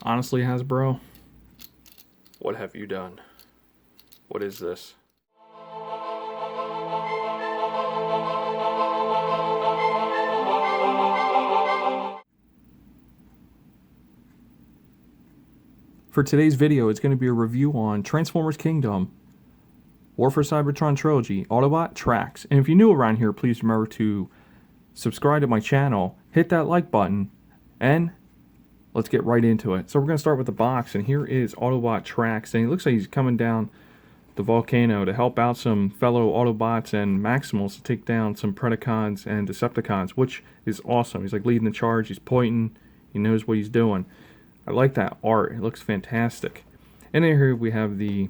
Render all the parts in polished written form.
Honestly, Hasbro, what have you done? What is this? For today's video, it's going to be a review on Transformers Kingdom, War for Cybertron Trilogy, Autobot, Trax. And if you're new around here, please remember to subscribe to my channel, hit that like button, and let's get right into it. So we're going to start with the box, and here is Autobot Trax, and it looks like he's coming down the volcano to help out some fellow Autobots and Maximals to take down some Predacons and Decepticons, which is awesome. He's like leading the charge, he's pointing, he knows what he's doing. I like that art, it looks fantastic. And then here we have the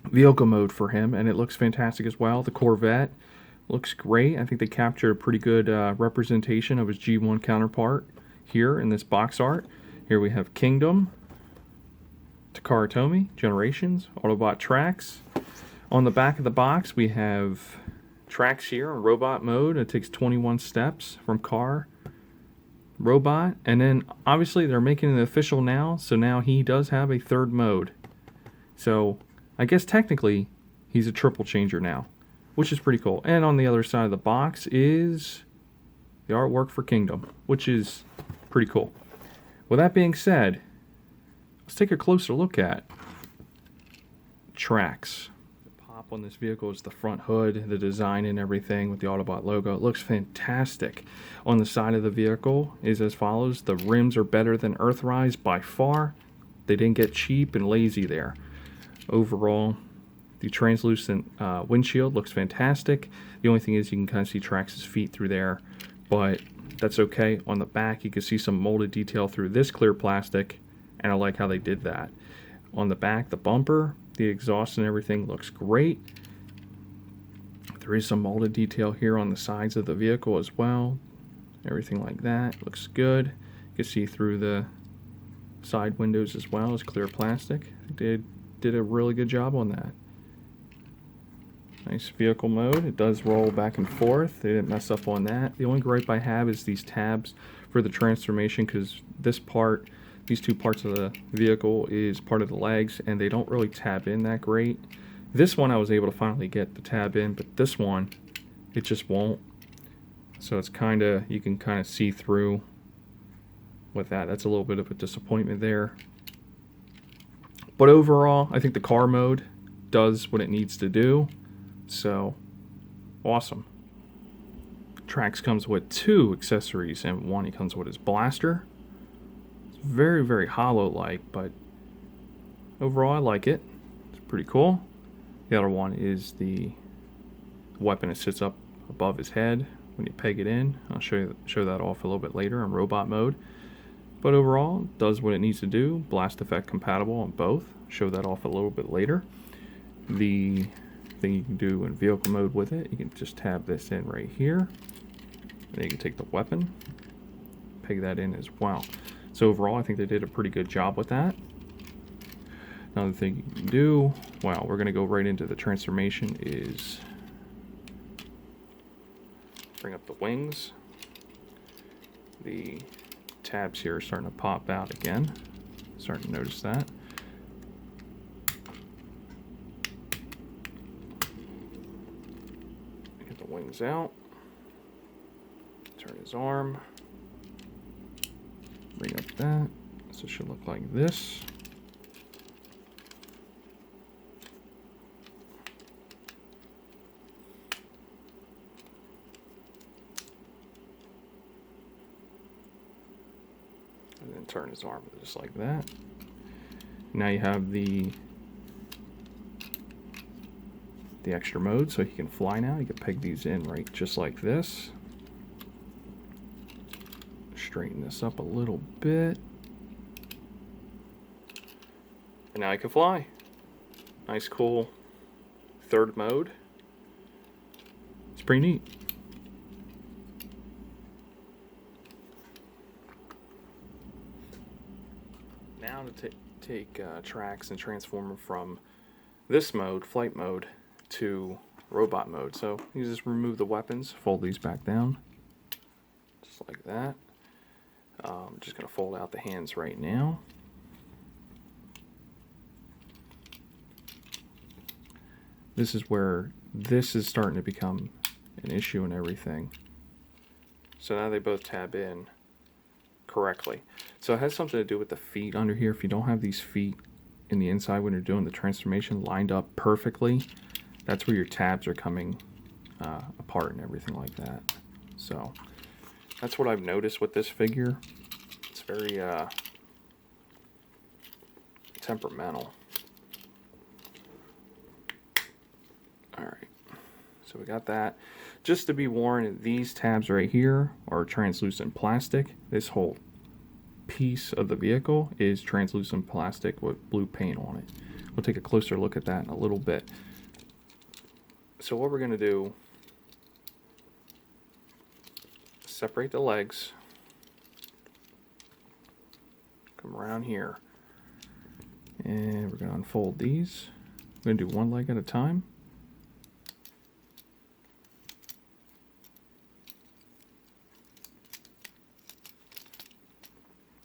vehicle mode for him, and it looks fantastic as well. The Corvette looks great. I think they captured a pretty good representation of his G1 counterpart here in this box art. Here we have Kingdom, Takara Tomy, Generations, Autobot Trax. On the back of the box we have Trax here in robot mode. It takes 21 steps from car, robot, and then obviously they're making it official now, so now he does have a third mode. So I guess technically he's a triple changer now, which is pretty cool. And on the other side of the box is the artwork for Kingdom, which is pretty cool. With that being said, let's take a closer look at Trax. The pop on this vehicle is the front hood, the design and everything with the Autobot logo. It looks fantastic. On the side of the vehicle is as follows. The rims are better than Earthrise by far. They didn't get cheap and lazy there. Overall, the translucent windshield looks fantastic. The only thing is you can kind of see Trax's feet through there, but that's okay. On the back you can see some molded detail through this clear plastic, and I like how they did that. On the back, the bumper, the exhaust and everything looks great. There is some molded detail here on the sides of the vehicle as well. Everything like that looks good. You can see through the side windows as well as clear plastic. They did a really good job on that. Nice vehicle mode. It does roll back and forth. They didn't mess up on that. The only gripe I have is these tabs for the transformation, because this part, these two parts of the vehicle is part of the legs, and they don't really tab in that great. This one I was able to finally get the tab in, but this one, it just won't. So it's kind of, you can kind of see through with that. That's a little bit of a disappointment there. But overall, I think the car mode does what it needs to do. So, awesome. Trax comes with 2 accessories, and one he comes with his blaster. It's very, very hollow-like, but overall I like it. It's pretty cool. The other one is the weapon that sits up above his head when you peg it in. I'll show that off a little bit later in robot mode. But overall, it does what it needs to do. Blast effect compatible on both. Show that off a little bit later. The thing you can do in vehicle mode with it, you can just tab this in right here. And then you can take the weapon, peg that in as well. So overall, I think they did a pretty good job with that. Another thing you can do, well, we're going to go right into the transformation, is bring up the wings. The tabs here are starting to pop out again. Starting to notice that. Get the wings out. Turn his arm. Bring up that. So it should look like this. And then turn his arm just like that. Now you have the extra mode, so he can fly now. You can peg these in right just like this. Straighten this up a little bit. And now he can fly. Nice, cool third mode. It's pretty neat. Now to take Trax and transform him from this mode, flight mode, to robot mode. So you just remove the weapons, fold these back down, just like that. I'm just going to fold out the hands right now. this is where this is starting to become an issue and everything. So now they both tab in correctly. So it has something to do with the feet under here. If you don't have these feet in the inside when you're doing the transformation lined up perfectly, that's where your tabs are coming apart and everything like that. So that's what I've noticed with this figure. It's very temperamental. Alright, so we got that. Just to be warned, these tabs right here are translucent plastic. This whole piece of the vehicle is translucent plastic with blue paint on it. We'll take a closer look at that in a little bit. So what we're going to do, separate the legs, come around here, and we're going to unfold these. We're going to do one leg at a time.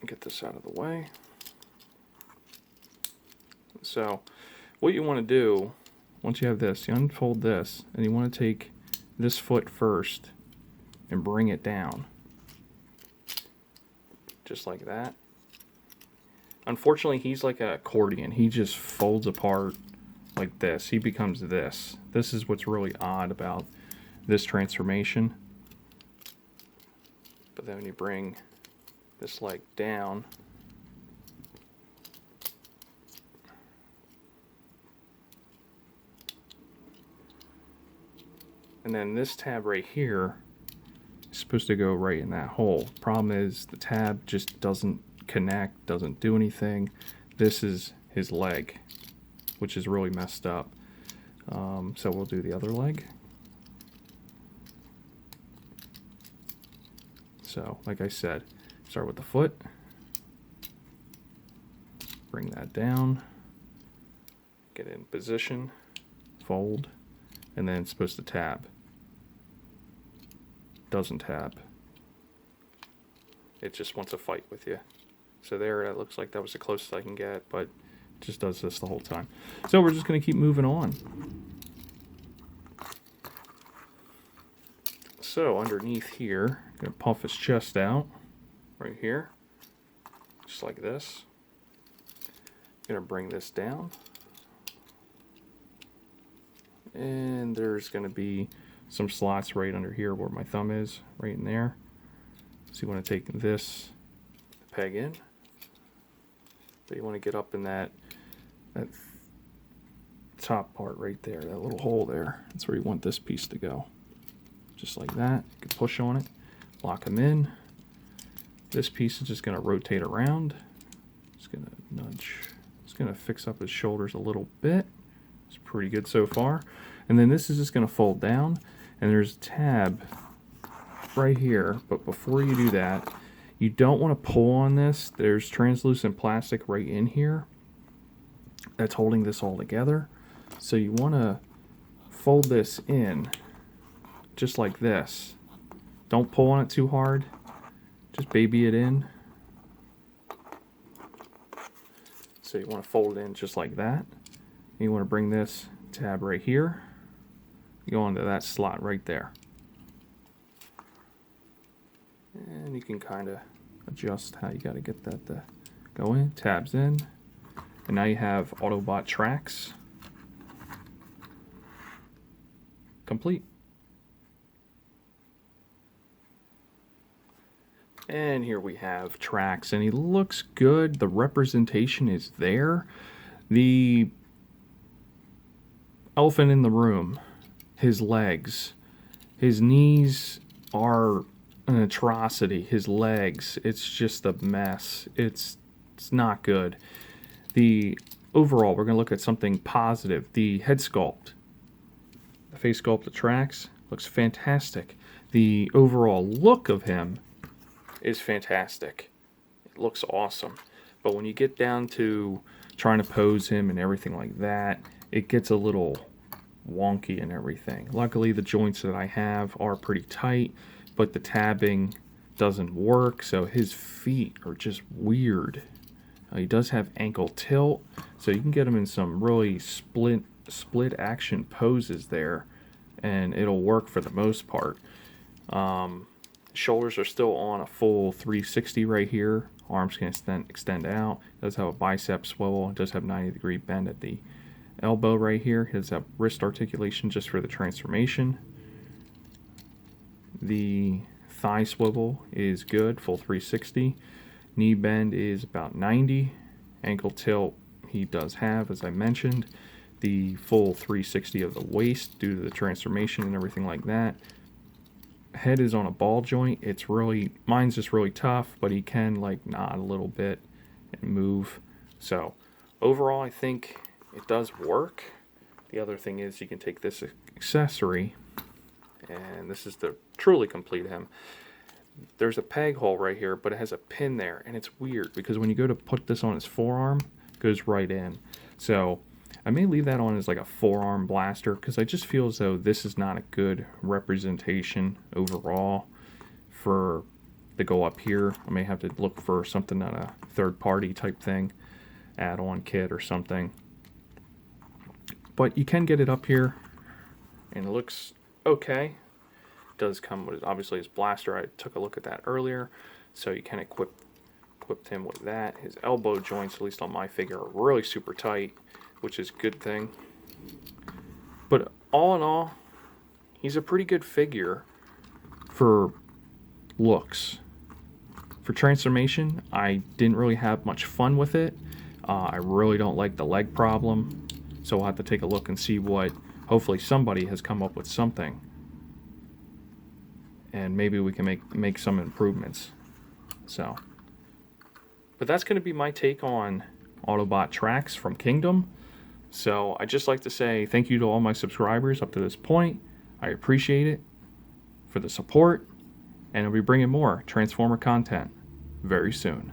Get this out of the way. So what you want to do, once you have this, you unfold this, and you want to take this foot first and bring it down. Just like that. Unfortunately, he's like an accordion. He just folds apart like this. He becomes this. This is what's really odd about this transformation. But then when you bring this leg down, and then this tab right here is supposed to go right in that hole. Problem is the tab just doesn't connect, doesn't do anything. This is his leg, which is really messed up. So we'll do the other leg. So like I said, start with the foot, bring that down, get it in position, fold, and then it's supposed to tab. Doesn't tab. It just wants to fight with you. So there, that looks like that was the closest I can get, but it just does this the whole time. So we're just going to keep moving on. So underneath here, I'm going to puff his chest out. Right here, just like this. I'm going to bring this down, and there's going to be some slots right under here where my thumb is, right in there. So you want to take this peg in, but you want to get up in that top part right there, that little hole there. That's where you want this piece to go. Just like that. You can push on it, lock them in. This piece is just going to rotate around. It's going to nudge. It's going to fix up his shoulders a little bit. It's pretty good so far. And then this is just going to fold down. And there's a tab right here. But before you do that, you don't want to pull on this. There's translucent plastic right in here that's holding this all together. So you want to fold this in just like this. Don't pull on it too hard. Just baby it in. So you want to fold it in just like that. You want to bring this tab right here. You go into that slot right there. And you can kind of adjust how you got to get that to go in. Tabs in. And now you have Autobot Tracks complete. And here we have Tracks, and he looks good. The representation is there. The elephant in the room, his legs, his knees are an atrocity. His legs, it's just a mess. It's not good. The overall, we're going to look at something positive. The head sculpt, the face sculpt of Tracks looks fantastic. The overall look of him is fantastic. It looks awesome. But when you get down to trying to pose him and everything like that, it gets a little wonky and everything. Luckily, the joints that I have are pretty tight, but the tabbing doesn't work, so his feet are just weird. He does have ankle tilt, So you can get him in some really split action poses there, and it'll work for the most part. Shoulders are still on a full 360 right here. Arms can extend out. It does have a bicep swivel. It does have 90-degree bend at the elbow right here. It has a wrist articulation just for the transformation. The thigh swivel is good, full 360. Knee bend is about 90. Ankle tilt he does have, as I mentioned. The full 360 of the waist due to the transformation and everything like that. Head is on a ball joint. It's really, mine's just really tough, but he can like nod a little bit and move. So overall, I think it does work. The other thing is you can take this accessory, and this is to truly complete him. There's a peg hole right here, but it has a pin there, and it's weird because when you go to put this on his forearm, it goes right in. So I may leave that on as like a forearm blaster because I just feel as though this is not a good representation overall for the go up here. I may have to look for something on a third party type thing, add-on kit or something. But you can get it up here, and it looks okay. It does come with obviously his blaster. I took a look at that earlier, so you can equipped him with that. His elbow joints, at least on my figure, are really super tight, which is a good thing. But all in all, he's a pretty good figure for looks. For transformation, I didn't really have much fun with it. I really don't like the leg problem, so we'll have to take a look and see what, hopefully somebody has come up with something. And maybe we can make some improvements. So, but that's going to be my take on Autobot Trax from Kingdom. So I'd just like to say thank you to all my subscribers up to this point. I appreciate it for the support, and I'll be bringing more Transformer content very soon.